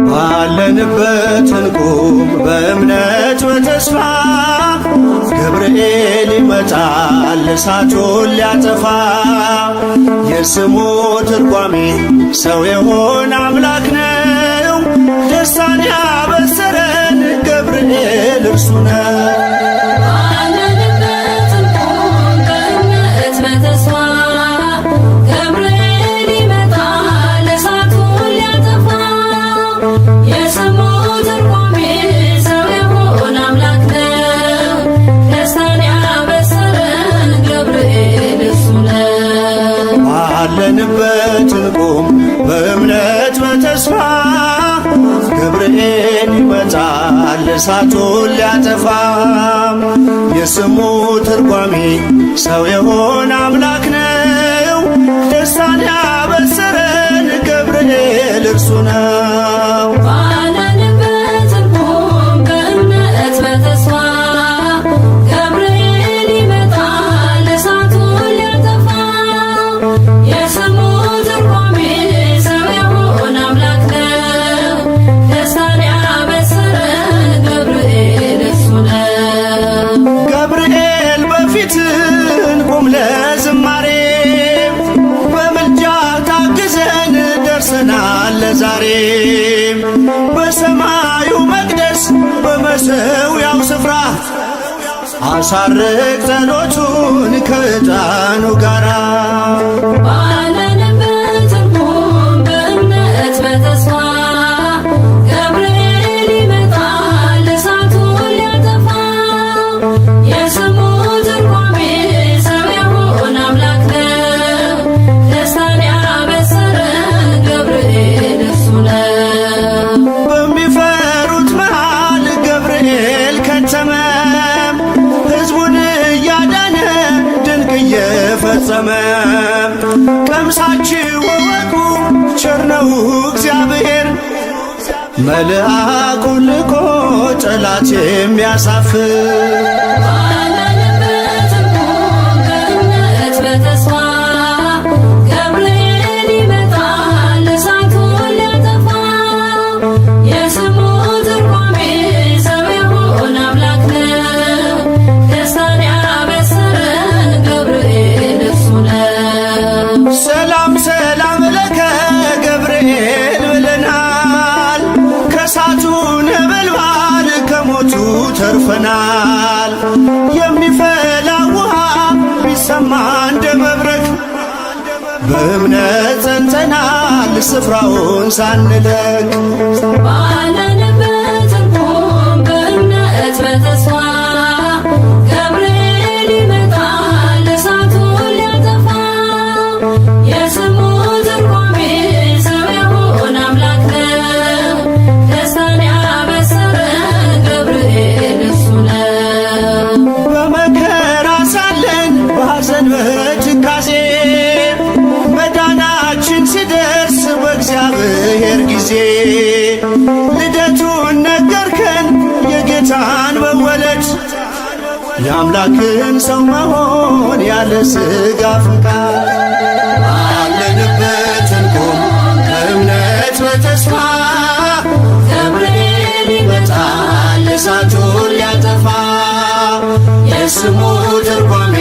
ባለንበት እንቁም በእምነት በተስፋ ገብርኤል ይመጣል እሳቱን ሊያጠፋ። የስሙ ትርጓሜ ሰው የሆነ አምላክ ነው። ደስታን ያበሰረን ገብርኤል እርሱ ነው። ባለንበት እንቁም በእምነት በተስፋ ገብርኤል ይመጣል እሳቱን ሊያጠፋ። የስሙ ትርጓሜ ሰው የሆነ አምላክ ነው። ደስታን ያበሰረን ገብርኤል እርሱ ነው። ዛሬ በሰማዩ መቅደስ በመሠዊያው ስፍራ አሳርግ ጸሎቱን ከዕጣኑ ጋራ። ባለንበት እንቁም በእምነት በተስፋ ገብርኤል ይመጣል እሳቱን ሊያጠፋ። የስሙ ትርጓሜ ሰው የሆነ አምላክ ነው። ደስታን ያበሰረን ገብርኤል በሚፈሩት መሃል ገብርኤል ከተመ። ሕዝቡን እያዳነ ድንቅ እየፈጸመ። ቀምሳችሁ እወቁ ቸር ነው እግዚአብሔር፣ መልአኩን ልኮ ጠላት የሚያሳፍር። ተርፈናል። የሚፈላ ውሃ ቢሰማ እንደ መብረቅ በእምነት ጸንተናል ስፍራውን ሳንለቅ። ባለንበት እንቁም በእምነት በተስፋ ገብርኤል ይመጣል እሳቱን ሊያጠፋ። የስሙ ትርጓሜ ሰው የሆነ አምላክ ነው። ደስታን ያበሰረን ገብርኤል እርሱ ነው። በመከራ ሳለን በሐዘን በትካዜ መዳናችን ሲደርስ በእግዚአብሔር ጊዜ ልደቱን ነገርከን የጌታን መወለድ የአምላክን ሰው መሆን ያለ ሥጋ ፈቃድ። ባለንበት እንቁም በእምነት በተስፋ ገብርኤል ይመጣል እሳቱን ሊያጠፋ። የስሙ ትርጓሜ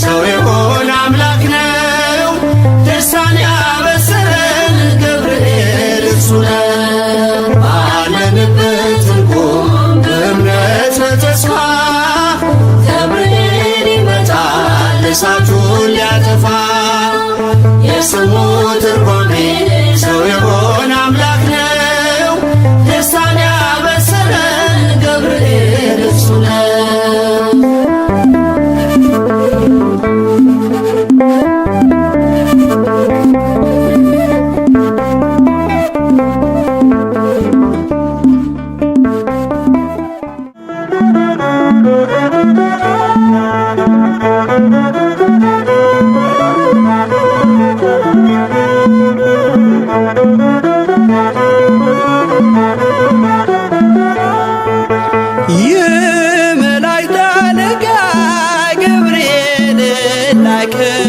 ሰው የሆነ አምላክ ነው። ደስታን ያበሰረን ገብርኤል እርሱ ነው። ባለንበት እንቁም በእምነት በተስፋ ገብርኤል ይመጣል እሳቱን ሊያጠፋ። የስሙ ትርጓሜ ሰው የሆነ አምላክ ነው። ደስታን ያበሰረን ገብርኤል እርሱ ነው። የመላእክት አለቃ ገብርኤል ላከው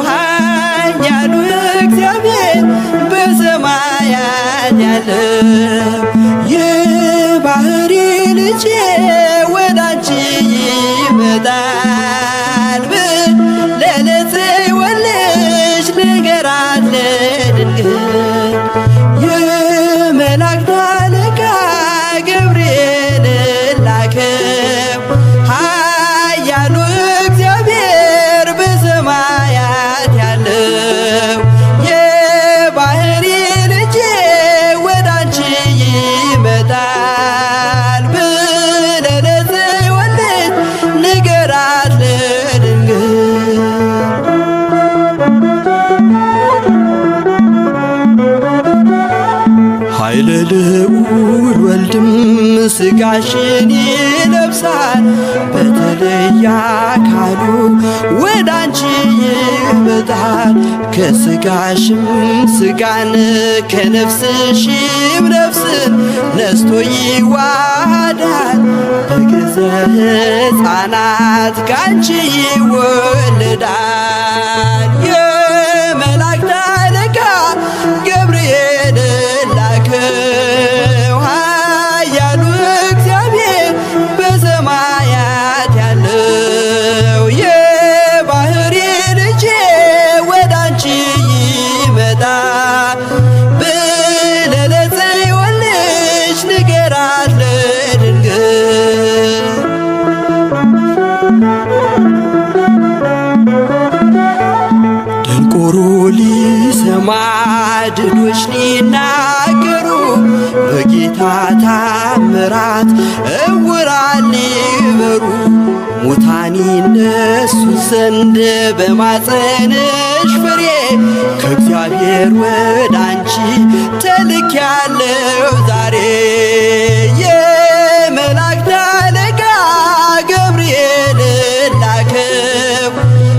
ኃያሉ እግዚአብሔር በሰማያት ያለው የባህሪ ልጄ ወዳንቺ ይመጣል ብለህ ለጽዮን ልጅ ንገራት ለድንግል የመላእክት አለቃ ገብርኤል ላከው ኃያሉ እግዚአብሔር በሰማያት ያለው የባህሪ ልጄ ወዳንቺ ይመጣል ብለህ ለጽዮን ልጅ ንገራት ለድንግል ኃይለ ልዑል ወልድም ሥጋሽን ይለብሳል በተለየ አካሉ ወዳንቺ ይመጣል ከሥጋሽም ሥጋን ከነፍስሽም ነፍስን ነስቶ ይዋሃዳል በግዘ ሕፃናት ካንቺ ይወለዳል የመላእክት አለቃ ገብርኤል ላከው ኃያሉ እግዚአብሔር በሰማያት ያለው የባህሪ ልጄ ወዳንቺ ይመጣል ብለህ ለጽዮን ልጅ ንገራት ለድንግል ደንቆሮ ሊሰማ ድኖች ሊናገሩ በጌታ ታምራት ዕውራን ሊበሩ ሙታን ይነሱ ዘንድ በማፀንሽ ፍሬ ከእግዚአብሔር ወዳንቺ ተልኬያለሁ ዛሬ የመላእክት አለቃ ገብርኤል ላከው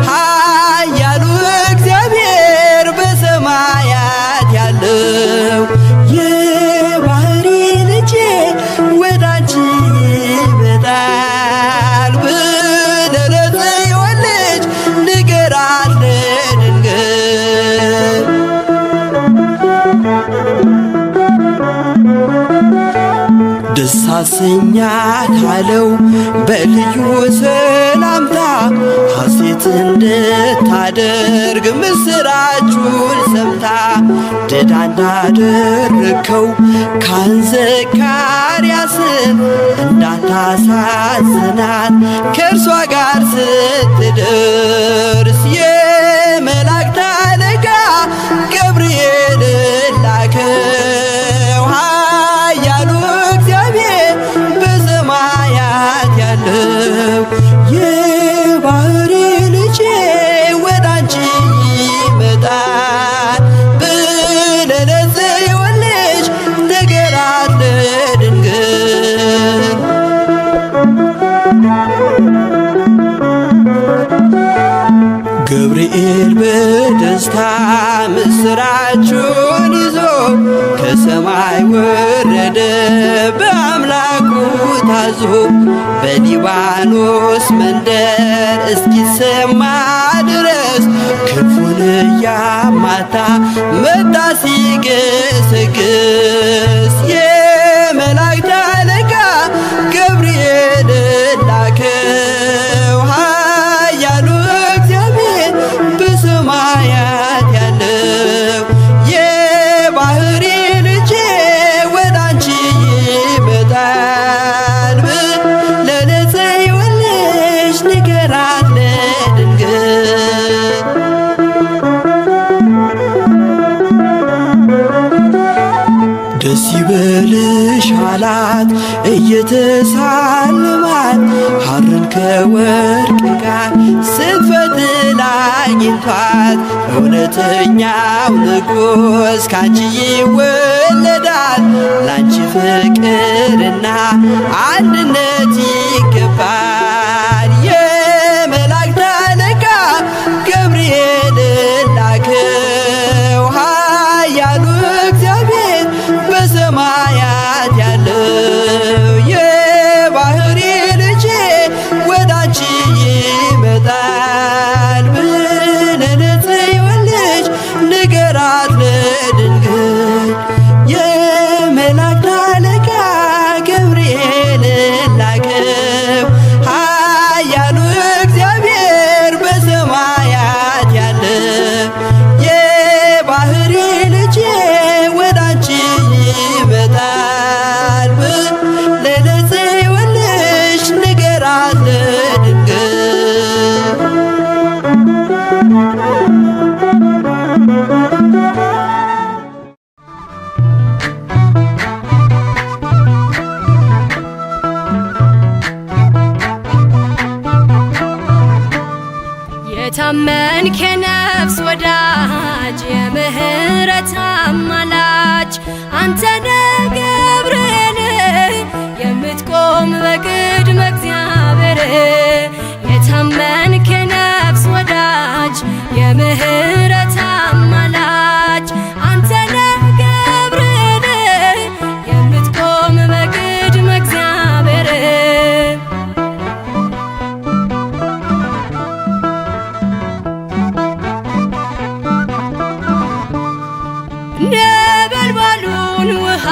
ኃያሉ እግዚአብሔር በሰማያት ያለው የባህሪ ልጄ ወዳንቺ ይመጣል ብለህ ለጽዮን ልጅ ንገራት ለድንግል ደስ አሰኛት አለው በልዩ ሰላምታ ሐሴት እንድታደርግ ምስራቹን ሰምታ ድዳ እንዳደረግከው ካህን ዘካርያስን እንዳታሳዝናት ከእርሷ ጋር ስትደርስ የመላእክት አለቃ ገብርኤል ላከው ኃያሉ እግዚአብሔር በሰማያት ያለው የባህሪ ልጄ ወዳንቺ ይመጣል ብለህ ለጽዮን ልጅ ንገራት ለድንግል ገብርኤል በደስታ ምስራቹን ይዞ ከሰማይ ወረደ በአምላኩ ታዞ በሊባኖስ መንደር እስኪሰማ ድረስ ክፉን እያማታ መጣ ሲገሰግስ የመላእክት አለቃ ገብርኤል ላከው ኃያሉ እግዚአብሔር በሰማያት ያለው የባህሪ ልጄ ወዳንቺ ይመጣል ብለህ ለጽዮን ልጅ ንገራት ለድንግል ደስ ይበልሽ አላት እየተሳለማት ሐርን ከወርቅ ጋር ስትፈትል አግኝቷት እውነተኛው ንጉሥ ካንቺ ይወለዳል ላንቺ ፍቅርና አንድነት ይገባል የመላእክት አለቃ ገብርኤል ላከው ኃያሉ እግዚአብሔር በሰማያ የታመንክ የነፍስ ወዳጅ የምህረት አማላጅ አንተነ ገብርኤል የምትቆም በቅድመ እግዚአብሔር የታመንክ የነፍስ ወዳጅ የምህረት አማላጅ አንተነ ገብርኤል የምትቆም በቅድመ እግዚአብሔር ነበልባሉን ውሃ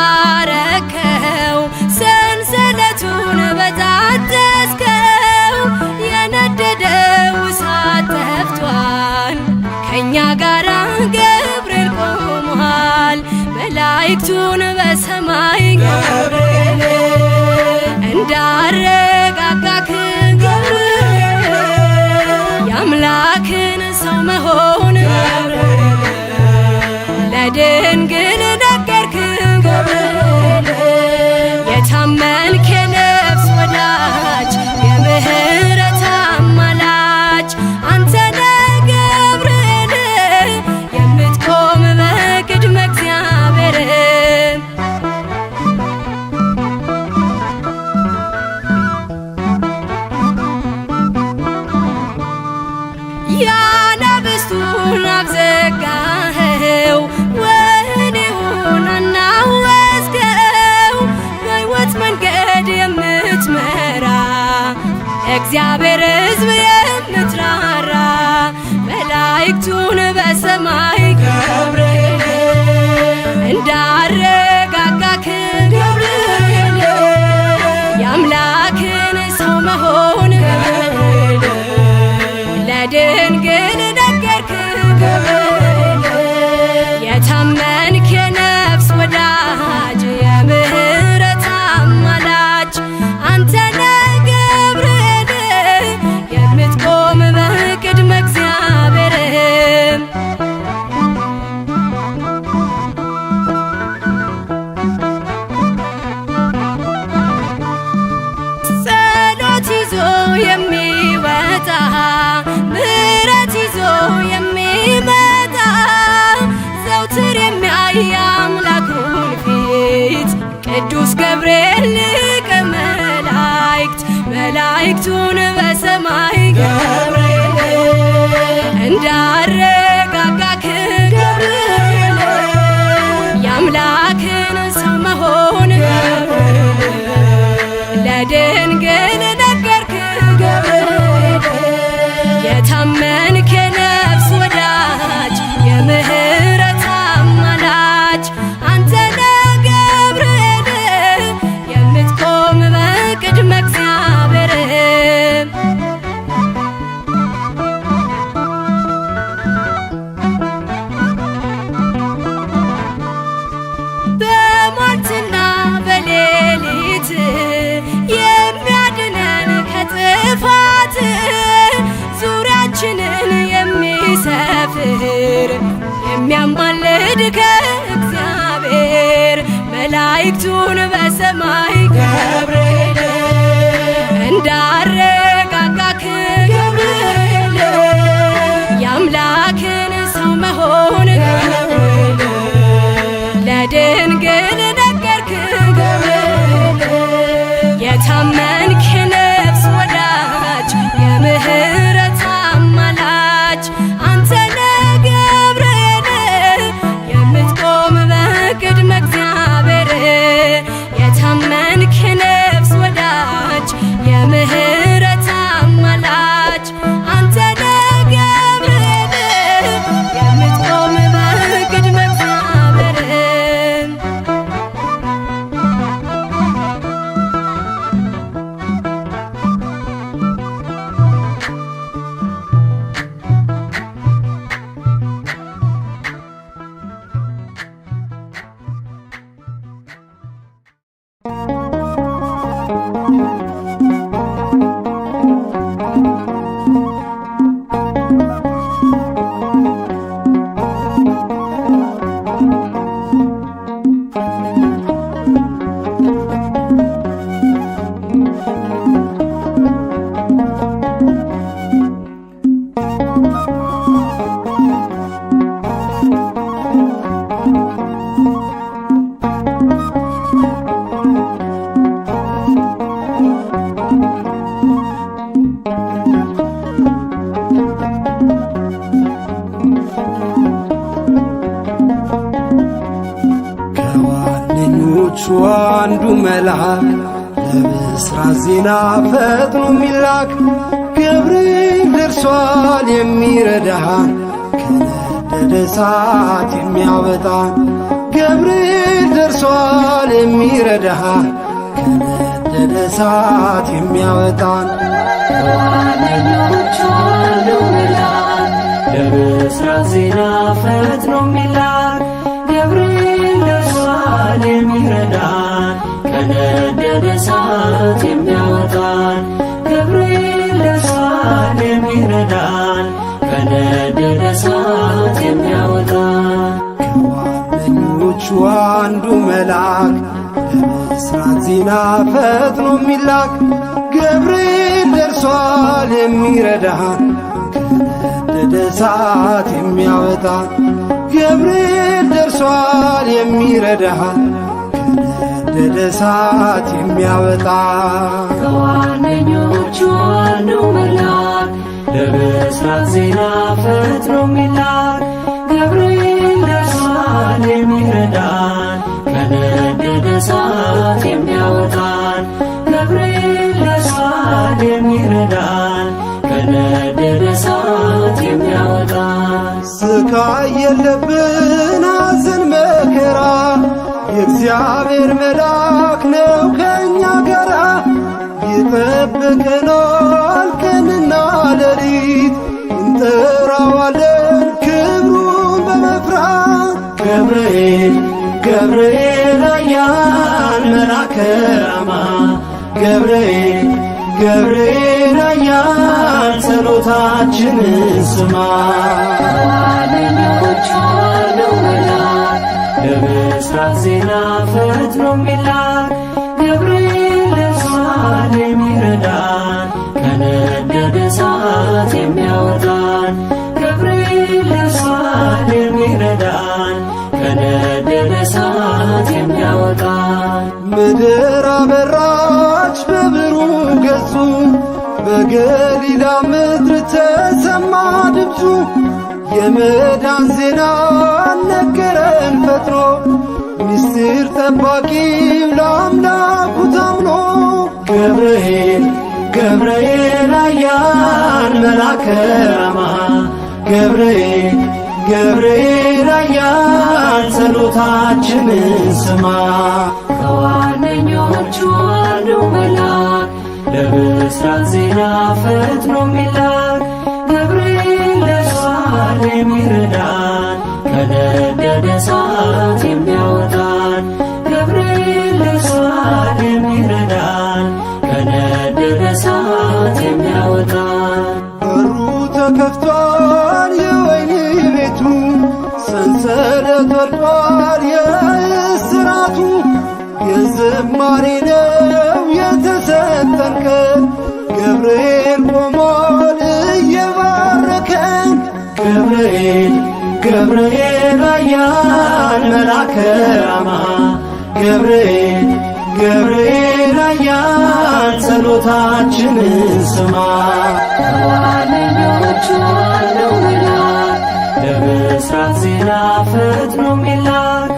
ረከው ሰንሰለቱን በጣጠስከው የነደደው እሳት ጠፍቷል ከእኛ ጋራ ገብርኤል ቆሟል መላእክቱን በሰማይ ገብርኤል እንዳረጋጋክ ገብርኤል የአምላክን ሰው መሆን ለድንግል ነገርክ ገብርኤል የታመንክ የነፍስ ወዳጅ የምህረት አማላጅ አንተነ ገብርኤል የምትቆም በቅድመ እግዚአብሔር ያናብስቱን አፍ ዘጋኸው ወህኒውን አናወጽከው በሕይወት መንገድ የምትመራ እግዚአብሔር ሕዝብ የምትራራ መላእክቱን በሰማይ ገብርኤል እንዳረጋጋክ ገብርኤል የአምላክን ሰው መሆን ለድንግል ነገርክ ገብርኤል የታመንክ የነፍስ ወዳጅ የምህረት አማላጅ አንተነ ገብርኤል የምትቆም በቅድመ እግዚአብሔር ጸሎት ይዞ የሚወጣ ምሕረት ይዞ የሚመጣ ዘውትር የሚያይ አምላኩን ፊት ቅዱስ ገብርኤል ሊቀ መላእክት መላእክቱን በሰማይ ገብርኤል እንዳረጋጋክ ገብርኤል የአምላክን ሰው መሆን ለድንግል ነገርክ ገብርኤል የታመንክ የነፍስ ወዳጅ የምህረት አማላጅ አንተነ ገብርኤል የምትቆም በቅድመ እግዚአብሔር በሟርትና በሌሊት የሚያድነን ከጥፋት ዙሪያችንን የሚሰፍር የሚያማልድ ከእግዚአብሔር መላእክቱን በሰማይ ገብርኤል እንዳረጋጋክ ገብርኤል የአምላክን ሰው መሆን ለድንግል ነገርክ ገብርኤል የታመንክ የነፍስ ወዳጅ የምህረት አማላጅ አንተነ ገብርኤል የምትቆም በቅድመ እግዚአብሔር የታመንክ የነፍስ ጓደኞቹ አንዱ መልአክ ለብስራት ዜና ፈጥኖ የሚላክ ገብርኤል ደርሷል የሚረዳን ከነደደ እሳት የሚያወጣን ገብርኤል ደርሷል የሚረዳን ከነደደ እሳት የሚያወጣን ከጓደኞቹ አንዱ መልአክ ለብስራት ዜና ፈጥኖ የሚላክ ገብርኤል ደርሷል የሚረዳን ከነደደ እሳት የሚያወጣን ገብርኤል ደርሷል የሚረዳን ከነደደ እሳት የሚያወጣን ከጓደኞቹ አንዱ መልአክ ለብስራት ዜና ፈጥኖ የሚላክ ገብርኤል ደርሷል የሚረዳን ከነደደ እሳት የሚያወጣን ገብርኤል ደርሷል የሚረዳን ከነደደ እሳት የሚያወጣን ከጓደኞቹ አንዱ መልአክ ለብስራት ዜና ፈጥኖ የሚላክ ገብርኤል ደርሷል የሚረዳን ከነደደ እሳት የሚያወጣን ገብርኤል ደርሷል የሚረዳን ከነደደ እሳት የሚያወጣን ስቃይ የለብን ሐዘን መከራ የእግዚአብሔር መልአክ ነው ከእኛ ጋራ ይጠብቀናል ቀንና ሌሊት እንጠራዋለን ክብሩን በመፍራት ገብርኤል ገብርኤል ኃያል መልአከ ራማ ገብርኤል ገብርኤል ኃያል ጸሎታችንን ስማ ከጓደኞቹ አንዱ መልአክ ለብስራት ዜና ፈጥኖ የሚላክ ገብርኤል ደርሷል የሚረዳን ከነደደ እሳት የሚያወጣን ገብርኤል ደርሷል የሚረዳን ከነደደ እሳት የሚያወጣን ምድር አበራች በብሩህ ገጹ በገሊላ ምድር ተሰማ ድምፁ የመዳን ዜና ነገረን ፈጥኖ ምስጢር ጠባቂው ለአምላኩ ታምኖ ገብርኤል ገብርኤል ኃያል መልአከ ራማ ገብርኤል ገብርኤል ኃያል ጸሎታችንን ስማ ከጓደኞቹ አንዱ መልአክ ለብስራት ዜና ፈጥኖ የሚላክ ገብርኤል ደርሷል የሚረዳን ከነደደ እሳት የሚያወጣን ገብርኤል ደርሷል የሚረዳን ከነደደ እሳት የሚያወጣን በሩ ተከፍቷል የወህኒ ቤቱ ሰንሰለት ወድቋል የእስራቱ የዝማሬ ነው የተሰጠን ቀን ገብርኤል ቆሟል እየባረከን ገብርኤል ገብርኤል ኃያል መልአከ ራማ ገብርኤል ገብርኤል ኃያል ጸሎታችንን ስማ ከጓደኞቹ አንዱ መልአክ ለብስራት ዜና ፈጥኖ የሚላክ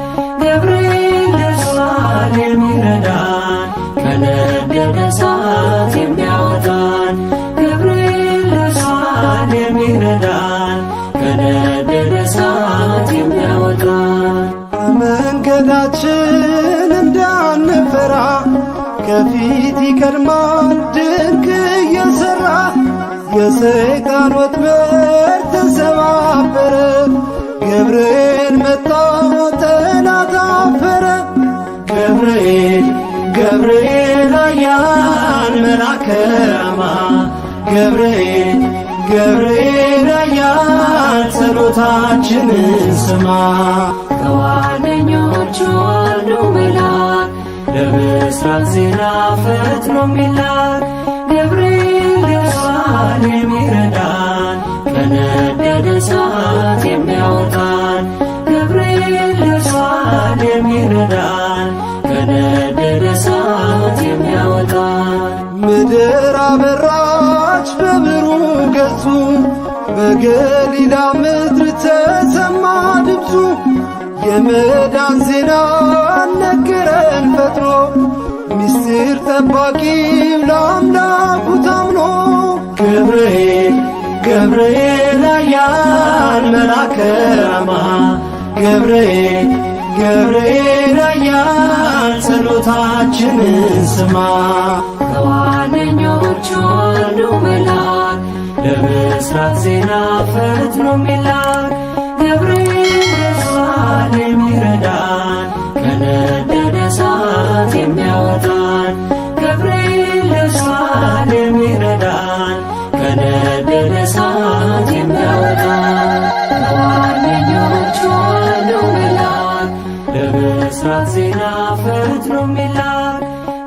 ገብርኤል ደርሷል የሚረዳን ከነደደ እሳት የሚያወጣን ገብርኤል ደርሷል የሚረዳን ከነደደ እሳት የሚያወጣን መንገዳችን እንዳንፈራ ከፊት ይቀድማል ድንቅ እየሠራ የሰይጣን ወጥመድ ተሰባበረ ገብርኤል መጣ ጠላት አፈረ ገብርኤል ገብርኤል ኃያል መልአከ ራማ ገብርኤል ገብርኤል ኃያል ጸሎታችንን ስማ ከጓደኞቹ አንዱ መልአክ ለብስራት ዜና ፈጥኖ የሚላክ ገብርኤል ደርሷል የሚረዳን ከነደደ እሳት የሚያወጣን ገብርኤል ደርሷል የሚረዳን ከነደደ እሳት የሚያወጣን ምድር አበራች በብሩህ ገጹ በገሊላ ምድር ተሰማ ድምፁ የመዳን ዜና ነገረን ፈጥኖ ምስጢር ጠባቂው ለአምላኩ ታምኖ ገብርኤል ገብርኤል ኃያል መልአከ ራማ ገብርኤል ገብርኤል ኃያል ጸሎታችንን ስማ ከዋነኞቹ አንዱ መልአክ ለምሥራች ዜና ፈጥኖ የሚላክ ገብርኤል ደርሷል የሚረዳን ከነደደ እሳት የሚያወጣን ገብርኤል ደርሷል የሚረዳን ከነደደ እሳት የሚያወጣን ከዋነኞቹ አንዱ መልአክ ለምሥራች ዜና ፈጥኖ የሚላክ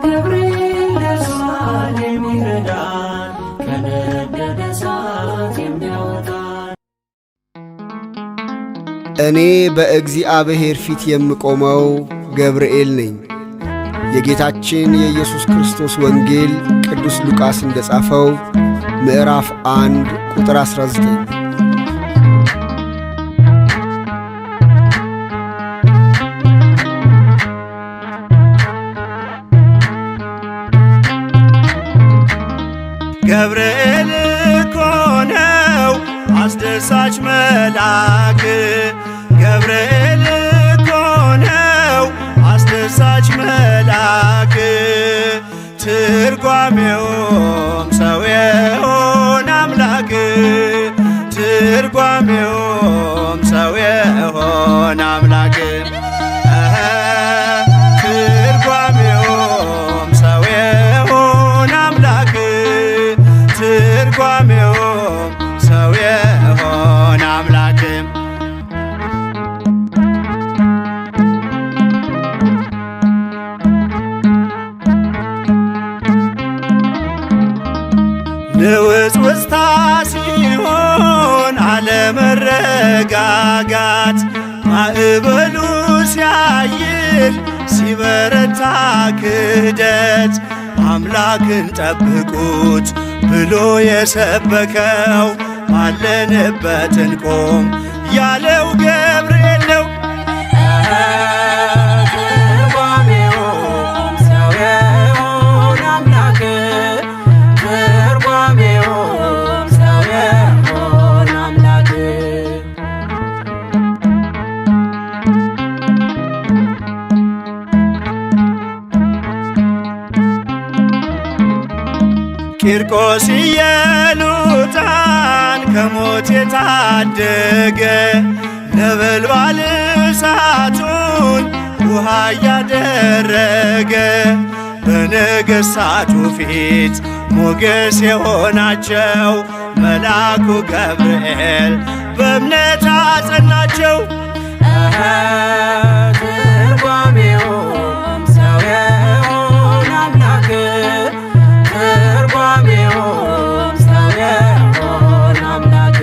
ገብርኤል ደርሷል የሚረዳን ከነደደ እሳት የሚያወጣን። እኔ በእግዚአብሔር ፊት የምቆመው ገብርኤል ነኝ። የጌታችን የኢየሱስ ክርስቶስ ወንጌል ቅዱስ ሉቃስ እንደጻፈው ምዕራፍ 1 ቁጥር 19። ገብርኤል እኮ ነው አስደሳች መልአክ ገብርኤል እኮ ነው አስደሳች መልአክ ትርጓሜውም ሰው የሆነ አምላክ ትርጓሜውም ሰው የሆነ አምላክ ትርጓሜውም ሰው የሆነ አምላክ ትርጓሜውም ሰው የሆነ አምላክ ንውጽውጽታ ሲሆን አለመረጋጋት ማዕበሉ ሲያይል ሲበረታ ክህደት አምላክን ጠብቁት ብሎ የሰበከው ባለንበት እንቆም ያለው ገብርኤል ነው። ትርጓሜውም ሰው የሆነ አምላክ ትርጓሜውም ሰው የሆነ አምላክ ቂርቆስ ኢየሉጣን ከሞት የታደገ ነበልባል እሳቱን ውሃ እያደረገ በነገሥታቱ ፊት ሞገስ የሆናቸው መልአኩ ገብርኤል በእምነት አጸናቸው። ትርጓሜውም ሰው የሆነ አምላክ ትርጓሜውም ሰው የሆነ አምላክ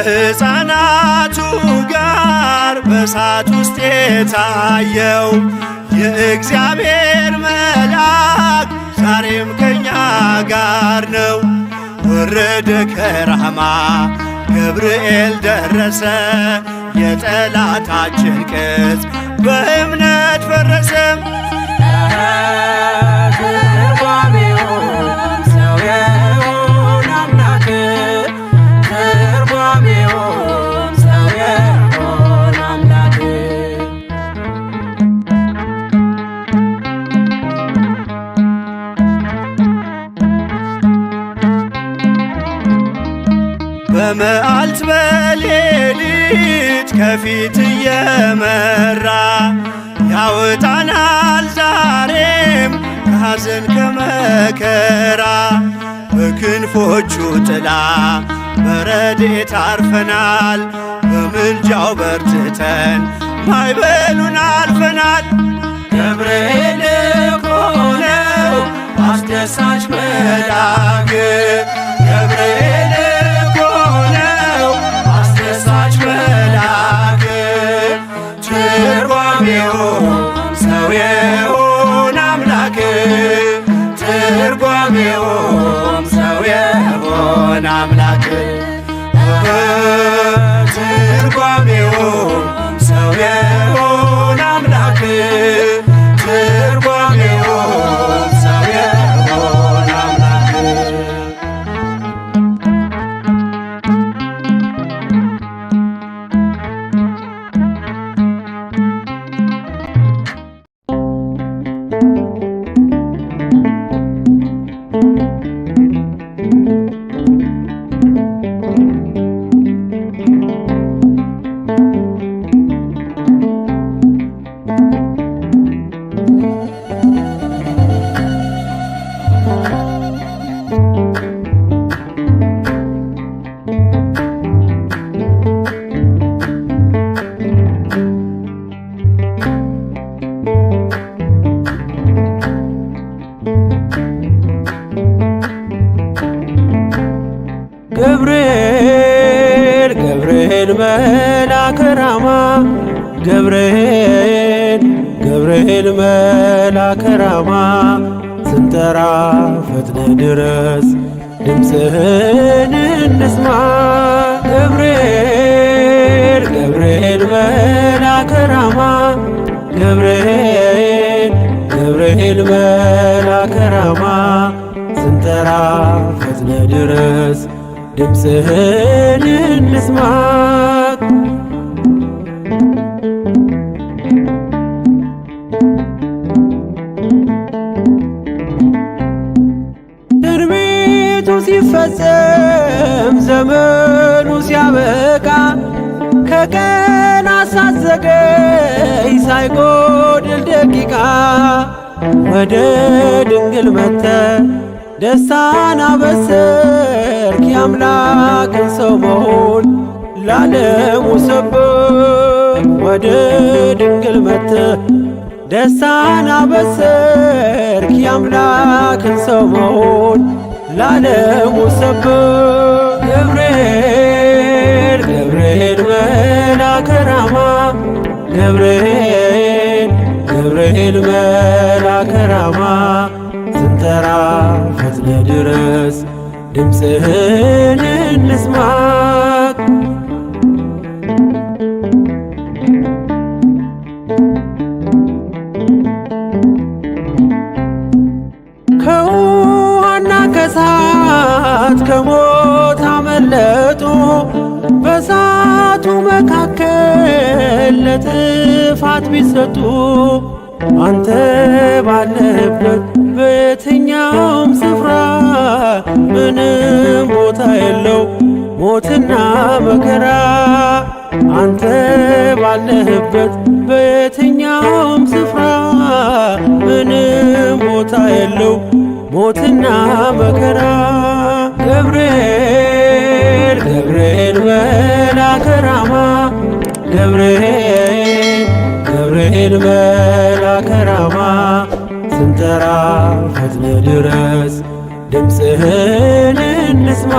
ከሕፃናቱ ጋር በእሳት ውስጥ የታየው የእግዚአብሔር መልአክ ዛሬም ከኛ ጋር ነው። ወረደ ከራማ ገብርኤል ደረሰ የጠላታችን ቅጽ በእምነት ፈረሰ። ትርጓሜውም ሰው የሆነ አምላክ ትርጓሜውም ሰው የሆነ አምላክ በመዓልት በሌሊት ከፊት እየመራ ያወጣናል ዛሬም ከሐዘን ከመከራ በክንፎቹ ጥላ በረድኤት አርፈናል በምልጃው በርትተን ማዕበሉን አልፈናል። ገብርኤል እኮ ነው አስደሳች መልአክ ገብርኤል እኮ ነው አስደሳች መልአክ ትርጓሜው ሰው የሆነ አምላክ የሆነ አምላክ ትርጓሜውም ሰው የሆነ አምላክ ትርጓሜውም ሰው የሆነ አምላክ ገብርኤል ገብርኤል መልአከ ራማ ገብርኤል መልአከ ራማ ስንጠራ ፈጥነ ድረስ ድምፅህን እንስማ ገብርኤል መልአከ ራማ ገብርኤል መልአከ ራማ ስንጠራ ፈጥነ ድረስ ድምፅህን እንስማ ትንቢቱ ሲፈጸም ዘመኑ ሲያበቃ ከቀናት ሳትዘገይ ሳይጎድል ደቂቃ ወደ ድንግል መጥተህ ደስታን አበሰርክ የአምላክን ሰው መሆን ለዓለሙ ሰብክ ወደ ድንግል መጥተህ ደስታን አበሰርክ የአምላክን ሰው መሆን ለዓለሙ ሰብክ ገብርኤል መልአከ ራማ ገብርኤል መልአከ ራማ ስንጠራ ፈጥነ ድረስ ድምፅህን እንስማ ከውሃና ከእሳት ከሞት አመለጡ በእሳቱ መካከል ለጥፋት ቢሰጡ አንተ ባለህበት በየትኛውም ስፍራ ምንም ቦታ የለው ሞትና መከራ አንተ ባለህበት በየትኛውም ስፍራ ምንም ቦታ የለው ሞትና መከራ ገብርኤል መልአከ ራማ ገብርኤል መልአከ ራማ ስንጠራ ፈጥነ ድረስ ድምፅህን እንስማ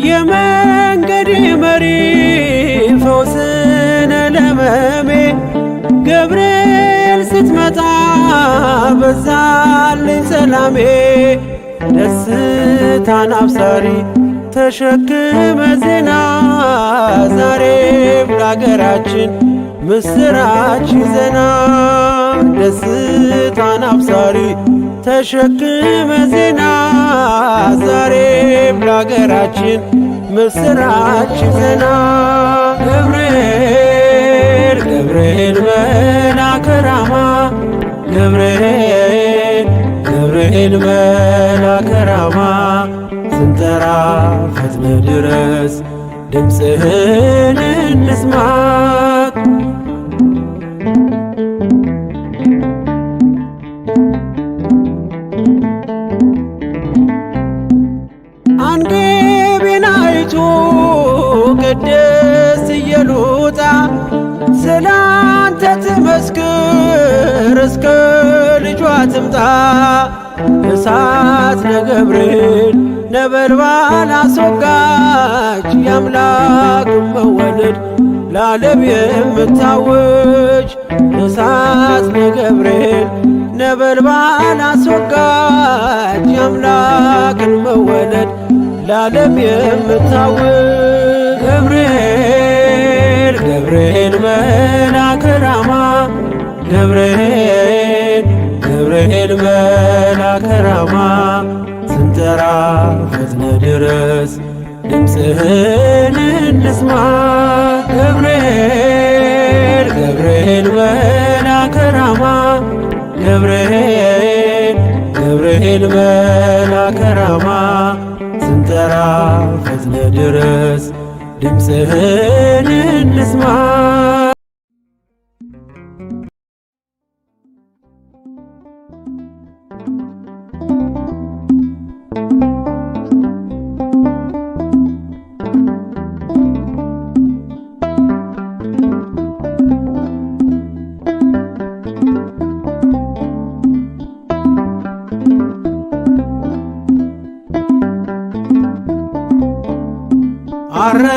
የመንገድ መሪ ፈውስነ ለመሜ ገብርኤል ስትመጣ በዛልኝ ሰላሜ ደስታን አብሳሪ ተሸክመ ዜና ዛሬም ለአገራችን ምስራች ይዘና ደስታን አብሳሪ ተሸክመ ዜና ዛሬም ለአገራችን ምስራች ይዘና ገብርኤል መልአከ ራማ ገብርኤል መልአከ ራማ ስንጠራ ፈጥነ ድረስ ድምፅህን እንስማ አንገቤን አይቶ ቅድስት ኢየሉጣ ስላንተ ትመስክር እስከ ልጇ ትምጣ እሳት ነገብርኤል ነበልባል አስወጋች የአምላክ መወለድ ለዓለም የምታውጅ እሳት ነገብርኤል ነበልባል አስወጋጅ የአምላክን መወለድ ለዓለም የምታውጅ ገብርኤል ገብርኤል መልአከ ራማ ገብርኤል መልአከ ራማ ስንጠራ ፈጥነ ድረስ ድምፅህን እንስማ ገብርኤል መልአከ ራማ ገብርኤል መልአከ ራማ ስንጠራ ፈጥነ ድረስ ድምፅህን እንስማ።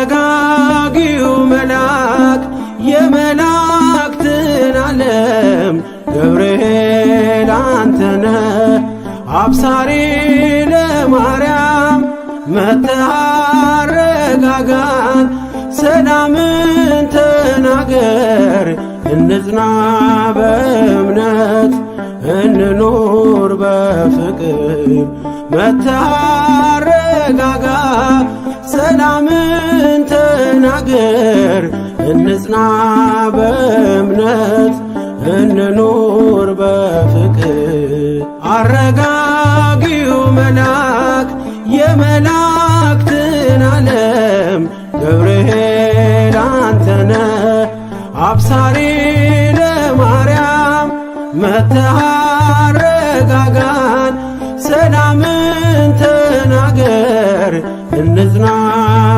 አረጋጊው መልአክ የመላእክትን ዓለም ገብርኤል አንተነ አብሳሪ ለማርያም መጥተህ አረጋጋን ሰላምን ተናገር እንጽና በእምነት እንኑር በፍቅር መጥተህ አረጋጋ ሰላምን ተናገር እንጽና በእምነት እንኑር በፍቅር አረጋጊው መልአክ የመላእክትን ዓለም ገብርኤል አንተነ አብሳሪ ለማርያም መጥተህ አረጋጋን ሰላምን ተናገር እንጽና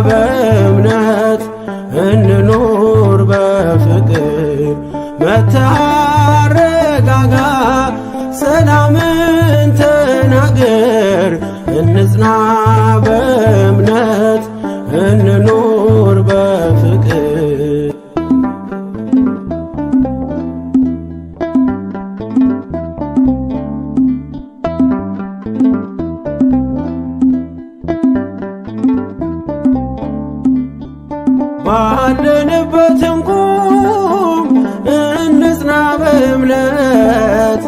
በእምነት እንኑር በፍቅር መጥተህ አረጋጋ ሰላምን ተናገር እንጽና በእምነት እንኑር በፍቅር ባለንበትም ቁም እንጽና በእምነት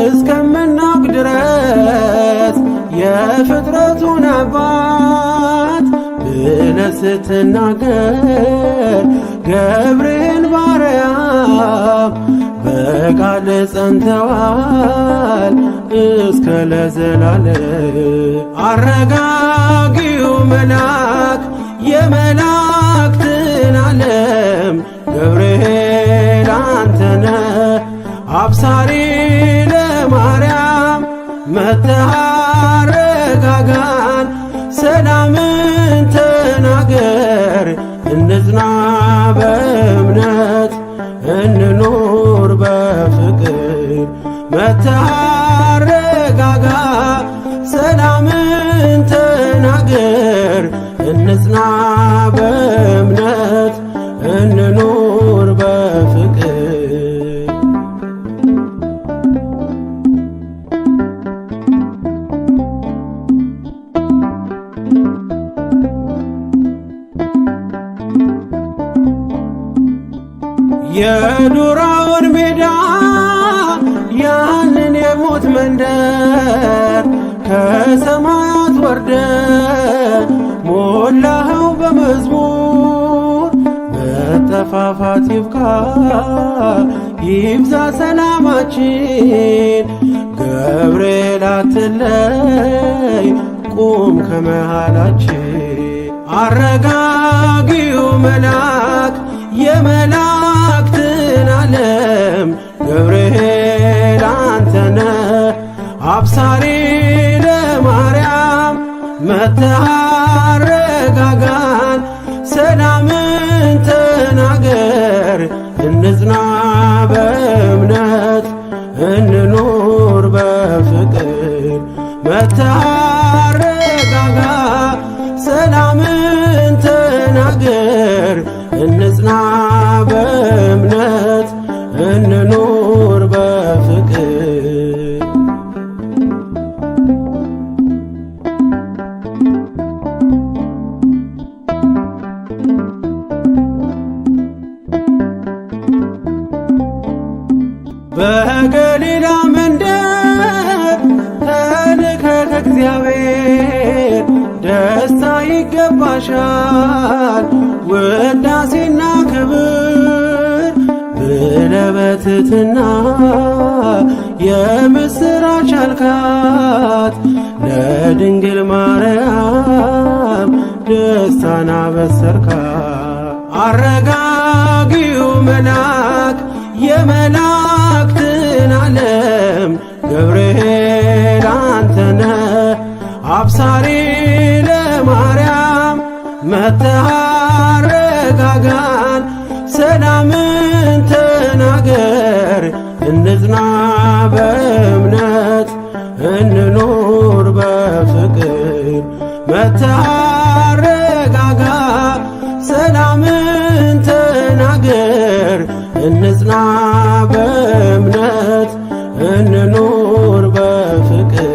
እስከምናውቅ ድረስ የፍጥረቱን አባት ብለህ ስትናገር ገብርኤል ባርያም በቃል ጸንተዋል እስከ ለዘላለም አረጋጊው መልአክ የመላእክትን ዓለም ገብርኤል አንተነ አብሳሪ ለማርያም መጥተህ አረጋጋን ሰላምን ተናገር እንጽና በእምነት እንኑር በፍቅር መጥተህ አረጋጋ ሰላምን ተናገር እንጽና በእምነት እንኑር በፍቅር የዱራውን ሜዳ ያንን የሞት መንደር ከሰማያት ወርደ ሞላኸው በመዝሙር መጠፋፋት ይብቃ ይብዛ ሰላማችን ገብርኤል አትለይ ቁም ከመሃላችን አረጋጊው መልአክ የመላእክትን ዓለም ገብርኤል አንተነ አብሳሪ ለማርያም መጥተህ አረጋጋን ሰላምን ተናገር እንጽና በእምነት እንኑር በፍቅር መጥተህ አረጋጋ፣ ሰላምን ተናገር እንጽና በገሊላ መንደር ተልከ ከእግዚአብሔር ደስታ ይገባሻል ውዳሴና ክብር ብለ በትሕትና የምስራች አልካት ለድንግል ማርያም ደስታን አበሰርካት። አረጋጊው መልአክ የመላእክትን ዓለም ገብርኤል አንተነ አብሳሪ ለማርያም መጥተህ አረጋጋን ሰላምን ተናገር እንጽና በእምነት እንኖር በፍቅር መጥተህ አረጋጋ ሰላምን ተናገር እንጽና በእምነት እንኖር በፍቅር።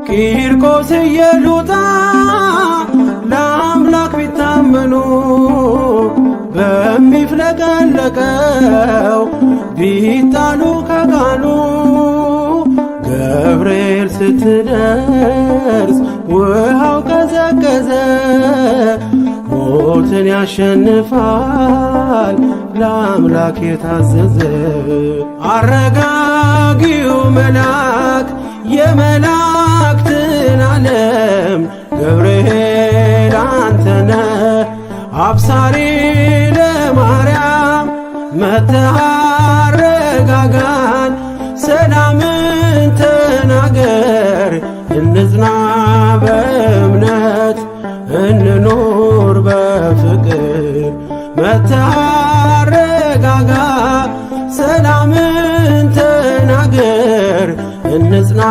ቂርቆስ ኢየሉጣ ለአምላክ ቢታመኑ በሚፍለቀለቀው ቢጣሉ ከቃሉ ገብርኤል ስትደርስ ውሃው ቀዘቀዘ። ሞትን ያሸንፋል ለአምላክ የታዘዘ አረጋጊው መልአክ የመላእክትን ዓለም ገብርኤል አንተነ አብሳሪ ለማርያም መጥተህ አረጋጋን ሰላምን ተናገር እንጽና በእምነት እንኖር በፍቅር መጥተህ አረጋጋ ሰላምን ተናገር እንጽና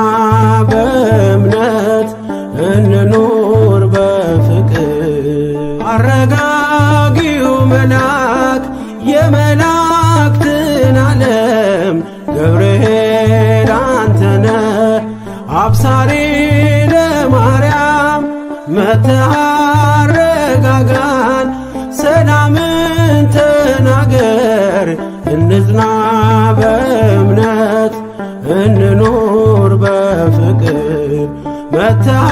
በእምነት እንኖር በፍቅር። አረጋጊው መልአክ የመላእክትን ዓለም ገብርኤል አንተነ አብሳሪ ለማርያም መጥተህ አረጋጋን ሰላምን ተናገር እንጽና በእምነት እንኖር በፍቅር መጥተህ